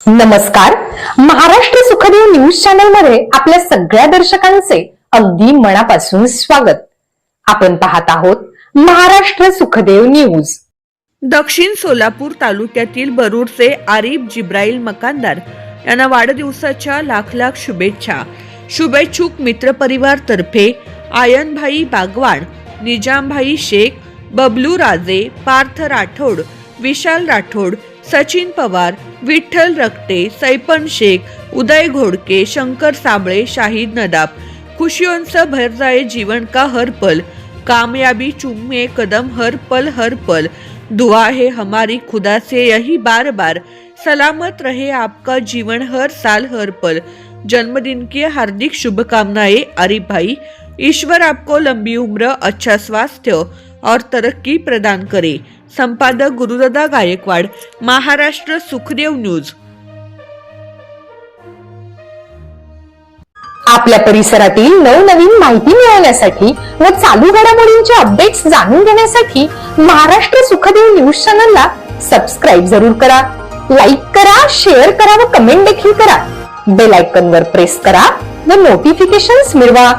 नमस्कार. Maharashtra Sukhdev news channel मध्ये आपल्या सगळ्या दर्शकांचे अगदी मनापासून स्वागत. आपण पाहत आहोत महाराष्ट्र सुखदेव न्यूज. दक्षिण सोलापूर तालुक्यातील बरूरचे आरिफ जिब्राईल मकानदार यांना वाढदिवसाच्या लाख लाख शुभेच्छा. शुभेच्छुक मित्रपरिवार तर्फे आयनभाई बागवान, निजामभाई शेख, बबलू राजे, पार्थ राठोड, विशाल राठोड, सचिन पवार, विठ्ठल रक्ते, सैपन शेख, उदय घोड़के, शंकर साबळे, शाहिद नदाब. खुशियों से भर जाए जीवन का हर पल, कामयाबी चूमे कदम हर पल. दुआ है हमारी खुदा से यही बार बार, सलामत रहे आपका जीवन हर साल हर पल. जन्मदिन की हार्दिक शुभकामनाएं आरिफ भाई. ईश्वर आपको लंबी उम्र, अच्छा स्वास्थ्य और तरक्की प्रदान करे. संपादक गुरुदादा गायकवाड, महाराष्ट्र सुखदेव न्यूज. आपल्या परिसरातील नवनवीन माहिती मिळवण्यासाठी व चालू घडामोडींचे अपडेट्स जाणून घेण्यासाठी महाराष्ट्र सुखदेव न्यूज चॅनलला सबस्क्राईब जरूर करा. लाईक करा, शेअर करा व कमेंट देखील करा. बेल आयकॉन वर प्रेस करा व नोटिफिकेशन्स मिळवा.